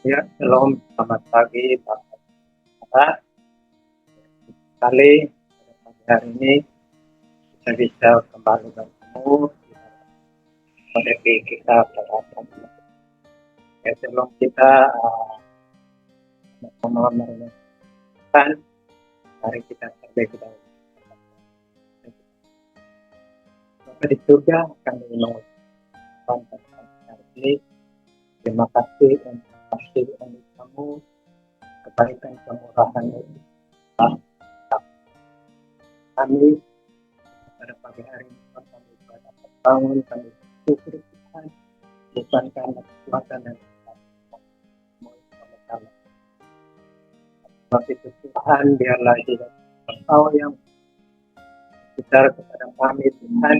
Ya, shalom, selamat pagi, Pak. Pak. Kali pada pagi hari ini kita bisa kembali bertemu di kondisi kita pada pagi. Ya, sebelum kita sama-sama merenungkan, mari kita terlebih dahulu. Bapa di surga, kami mengucapkan pada hari ini terima kasih untuk kasih kamu, kebaikan kemurahan kami pada pagi hari ini. Kami pada bangun, kami bersyukur Tuhan, bukan karena kekuatan dan sama-sama. Sebab itu Tuhan, biarlah juga Engkau yang bicara kepada kami Tuhan,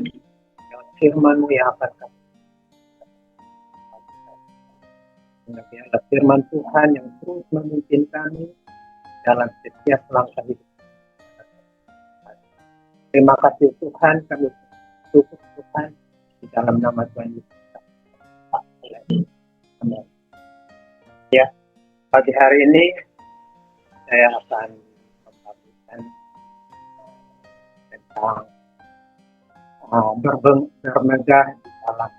yang firman-Mu yang akan kami lakukan. Biarlah firman Tuhan yang terus memimpin kami dalam setiap langkah hidup. Terima kasih Tuhan, kami bersyukur Tuhan di dalam nama Tuhan Yesus. Amin. Ya, pagi hari ini saya akan membagikan tentang bermegah di dalam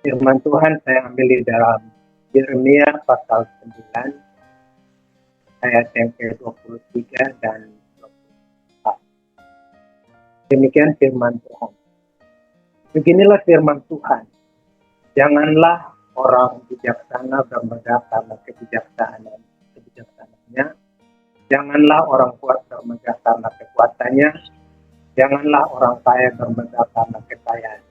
firman Tuhan. Saya ambil di dalam Yeremia pasal 9 ayat yang ke-23 dan 24. Demikian firman Tuhan. Beginilah firman Tuhan. Janganlah orang bijaksana bermegah karena kebijaksanaannya. Janganlah orang kuat bermegah karena kekuatannya. Janganlah orang kaya bermegah karena kekayaan.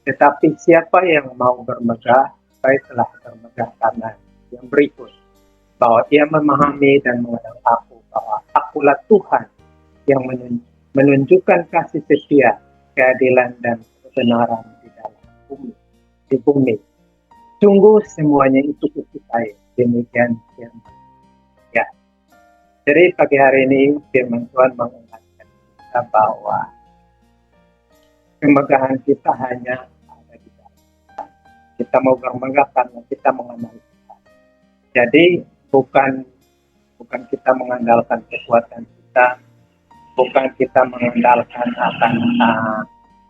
Tetapi siapa yang mau bermegah, baiklah bermegah karena yang berikut. Bahwa ia memahami dan mengenal aku, bahwa akulah Tuhan yang menunjukkan kasih setia, keadilan dan kebenaran di dalam bumi. Sungguh semuanya itu kusukai. Demikian firman. Ya. Jadi pagi hari ini firman Tuhan mengingatkan kita bahwa kemegahan kita hanya ada di dalam kita mau bermegah karena kita mengenal Tuhan. Jadi bukan kita mengandalkan kekuatan kita, bukan kita mengandalkan akan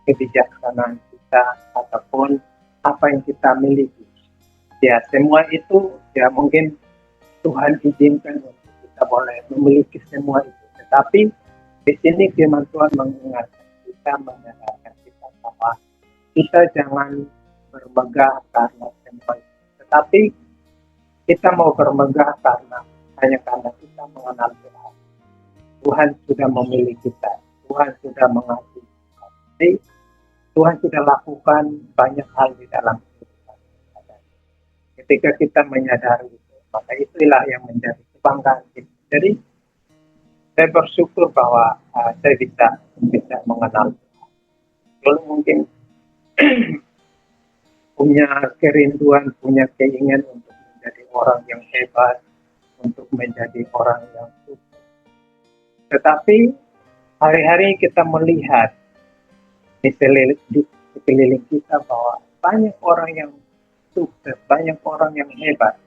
kebijaksanaan kita ataupun apa yang kita miliki. Ya, semua itu ya mungkin Tuhan izinkan untuk kita boleh memiliki semua itu. Tetapi di sini firman Tuhan mengingatkan kita, menyadarkan kita bahwa kita jangan bermegah karena semua itu. Tetapi kita mau bermegah hanya karena kita mengenal Tuhan. Tuhan sudah memilih kita. Tuhan sudah mengasihi kita. Jadi Tuhan sudah lakukan banyak hal di dalam kehidupan kita. Ketika kita menyadari itu, maka itulah yang menjadi kebanggaan kita. Jadi saya bersyukur bahwa saya bisa mengenal Tuhan. Dulu mungkin punya kerinduan, punya keinginan untuk menjadi orang yang hebat, untuk menjadi orang yang sukses. Tetapi hari-hari kita melihat di sekeliling kita bahwa banyak orang yang sukses, banyak orang yang hebat.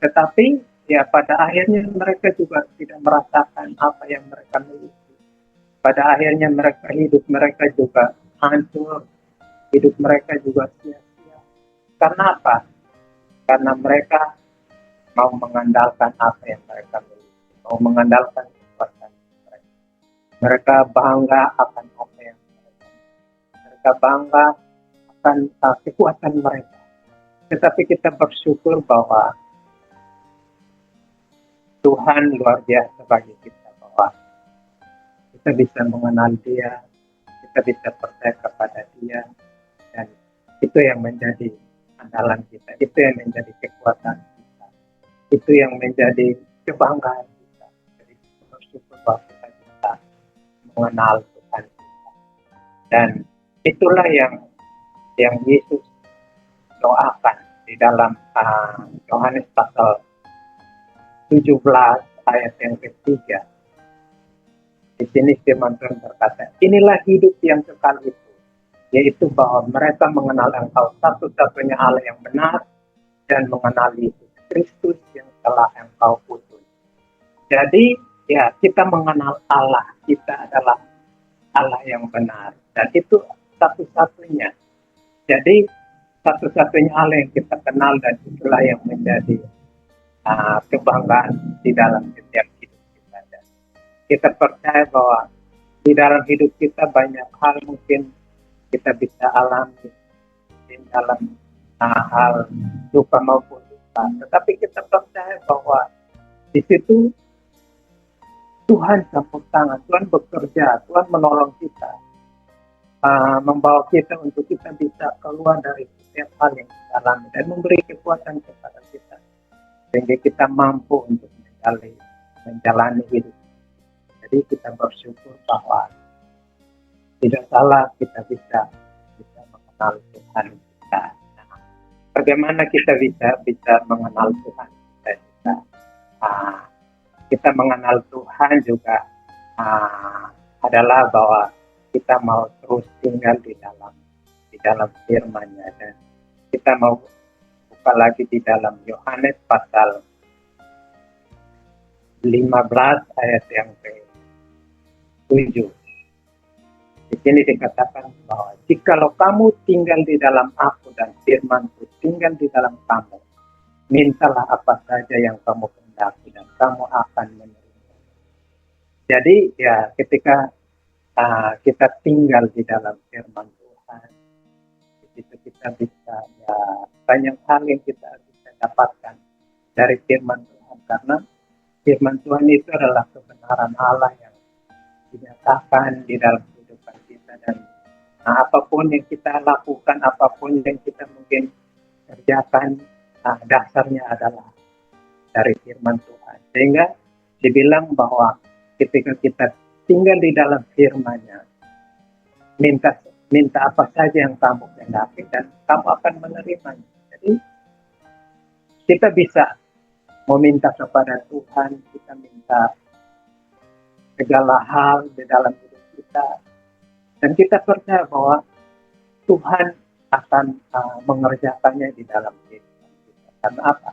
Tetapi ya pada akhirnya mereka juga tidak merasakan apa yang mereka miliki. Pada akhirnya hidup mereka juga hancur, hidup mereka juga sia-sia. Karena apa? Karena mereka mau mengandalkan apa yang mereka miliki, mau mengandalkan kekuatan mereka. Mereka bangga akan apa yang mereka miliki. Mereka bangga akan kekuatan mereka. Tetapi kita bersyukur bahwa Tuhan luar biasa bagi kita, bahwa kita bisa mengenal Dia, kita bisa percaya kepada Dia, dan itu yang menjadi andalan kita, itu yang menjadi kekuatan kita, itu yang menjadi kebanggaan kita. Jadi bersyukur bahwa kita bisa mengenal Tuhan kita. Dan itulah yang Yesus doakan di dalam Yohanes pasal 17 ayat yang ketiga. Di sini firman Tuhan berkata, inilah hidup yang kekal itu, yaitu bahwa mereka mengenal Engkau satu-satunya Allah yang benar dan mengenal Yesus Kristus yang telah engkau utus. Jadi ya kita mengenal Allah, kita adalah Allah yang benar. Dan itu satu-satunya. Jadi satu-satunya Allah yang kita kenal dan itulah yang menjadi kebanggaan di dalam setiap hidup kita. Dan kita percaya bahwa di dalam hidup kita banyak hal mungkin kita bisa alami di dalam hal duka maupun duka. Tetapi kita percaya bahwa di situ Tuhan campur tangan, Tuhan bekerja, Tuhan menolong kita, membawa kita untuk kita bisa keluar dari setiap hal yang kita alami dan memberi kekuatan kepada kita sehingga kita mampu untuk menjalani hidup. Jadi kita bersyukur bahwa tidak salah kita bisa mengenal Tuhan kita. Nah, bagaimana kita bisa mengenal Tuhan kita? Kita mengenal Tuhan juga adalah bahwa kita mau terus tinggal di dalam firman-Nya dan kita mau buka lagi di dalam Yohanes pasal 15 ayat yang ke-7. Di sini dikatakan bahwa jikalau kamu tinggal di dalam aku dan firman-Ku tinggal di dalam kamu, mintalah apa saja yang kamu kehendaki dan kamu akan menerima. Jadi ya ketika kita tinggal di dalam firman Tuhan, di situ kita bisa ya banyak hal yang kita bisa dapatkan dari firman Tuhan karena firman Tuhan itu adalah kebenaran Allah yang dinyatakan di dalam kehidupan kita dan apapun yang kita lakukan, apapun yang kita mungkin kerjakan, dasarnya adalah dari firman Tuhan. Sehingga dibilang bahwa ketika kita tinggal di dalam firman-Nya, minta apa saja yang kamu kehendaki dan kamu akan menerimanya. Jadi kita bisa meminta kepada Tuhan, kita minta segala hal di dalam hidup kita dan kita percaya bahwa Tuhan akan mengerjakannya di dalam kehidupan kita. Karena apa?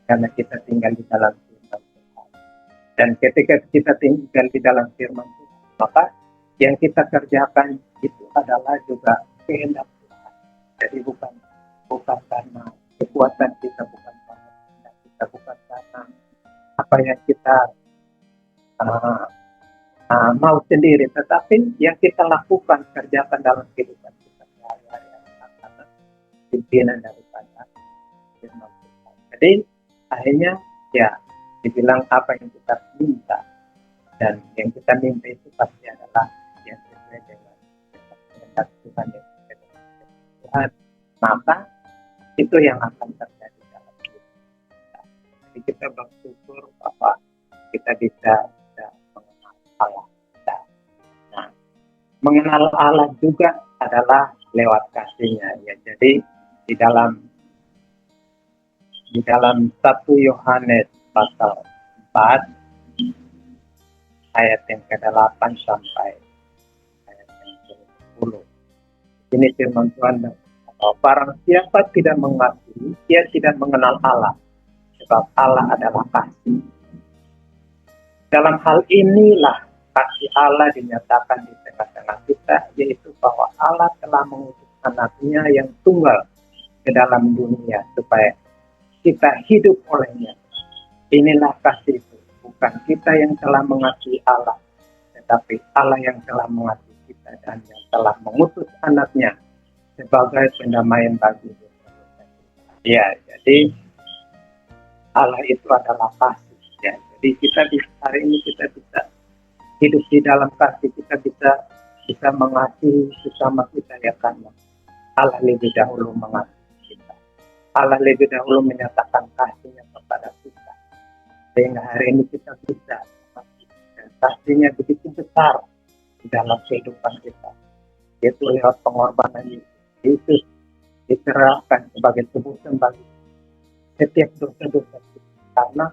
Karena kita tinggal di dalam firman Tuhan. Dan ketika kita tinggal di dalam firman Tuhan, maka yang kita kerjakan itu adalah juga kehendak Tuhan. Jadi bukan karena kekuatan kita, bukan karena kehendak kita, bukan karena apa yang kita mau sendiri, tetapi yang kita lakukan, kerjakan dalam kehidupan kita sehari-hari adalah karena pimpinan daripada firman Tuhan. Jadi akhirnya ya dibilang apa yang kita minta dan yang kita minta itu pasti adalah yang sesuai dengan kehendak Tuhan, yang sesuai dengan Tuhan, maka itu yang akan terjadi dalam hidup kita. Jadi kita bersyukur bahwa kita bisa mengenal Allah. Nah, mengenal Allah juga adalah lewat kasih-Nya. Ya, jadi di dalam 1 Yohanes pasal 4 ayat yang ke-8 sampai ayat yang ke-10. Ini firman Tuhan, barang siapa tidak mengasihi, dia tidak mengenal Allah, sebab Allah adalah kasih. Dalam hal inilah kasih Allah dinyatakan di tengah-tengah kita, yaitu bahwa Allah telah mengutus Anaknya yang tunggal ke dalam dunia supaya kita hidup olehnya. Inilah kasih itu, bukan kita yang telah mengasihi Allah, tetapi Allah yang telah mengasihi kita dan yang telah mengutus Anaknya sebagai pendamaian bagi dosa kita. Ya, jadi Allah itu adalah kasih. Ya, jadi kita hari ini kita bisa hidup di dalam kasih, kita bisa mengasihi sesama kita ya karena Allah lebih dahulu mengasihi kita. Allah lebih dahulu menyatakan kasih-Nya kepada kita. Sehingga hari ini kita bisa dan kasih-Nya begitu besar di dalam kehidupan kita. Yaitu lewat pengorbanan Yesus diserahkan sebagai tebusan bagi setiap dosa-dosa kita. Karena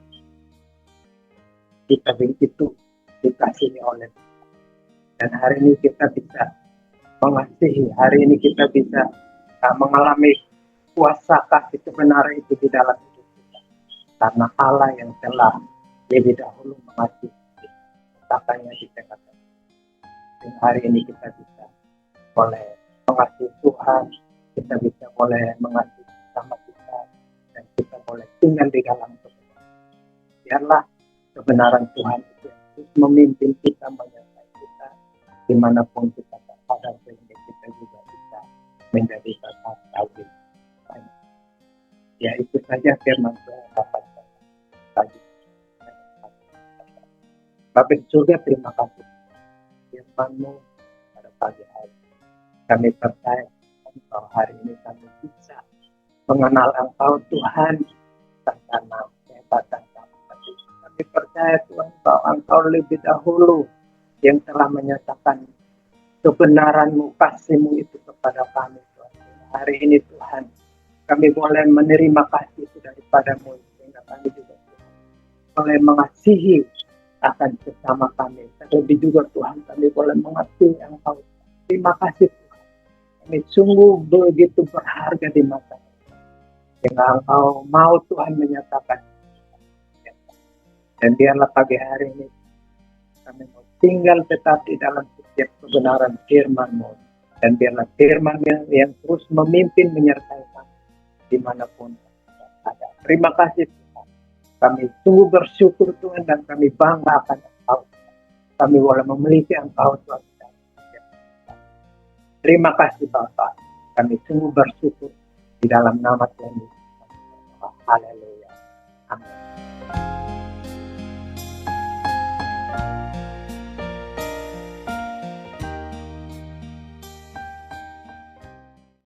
kita begitu dikasihi oleh Tuhan. Dan hari ini kita bisa mengasihi, hari ini kita bisa mengalami kuasa kasih kebenaran itu di dalam hidup kita. karena Allah yang telah lebih dahulu mengasihi katanya di kata hari ini kita bisa boleh mengasihi Tuhan, kita bisa boleh mengasihi sama kita, dan kita boleh tinggal di dalam kebenaran. Biarlah kebenaran Tuhan itu terus memimpin kita, menyertai kita dimanapun kita berada, sehingga kita juga bisa menjadi tetap kawin. Ya, itu saja firman Tuhan dapat tadi. Bapak surga, terima kasih firman-Mu pada pagi hari. Kami percaya bahwa hari ini kami bisa mengenal Engkau Tuhan karena hebat Engkau. Kami percaya Tuhan bahwa Engkau lebih dahulu yang telah menyatakan kebenaran-Mu, kasih-Mu itu kepada kami Tuhan. Hari ini Tuhan, kami boleh menerima kasih itu daripada-Mu, sehingga kami juga Tuhan boleh mengasihi akan sesama kami. Terlebih juga Tuhan, kami boleh mengasihi Engkau. Terima kasih Tuhan. Kami sungguh begitu berharga di mata Engkau. Sehingga Engkau mau Tuhan menyatakan. Dan biarlah pagi hari ini kami mau tinggal tetap di dalam setiap kebenaran firman-Mu. Dan biarlah firman yang terus memimpin menyertai kami dimanapun ada. Terima kasih Tuhan. Kami sungguh bersyukur Tuhan, dan kami bangga akan Engkau. Kami boleh memiliki Engkau Tuhan. Terima kasih Bapa. Kami sungguh bersyukur di dalam nama Tuhan Yesus. Haleluya. Amin.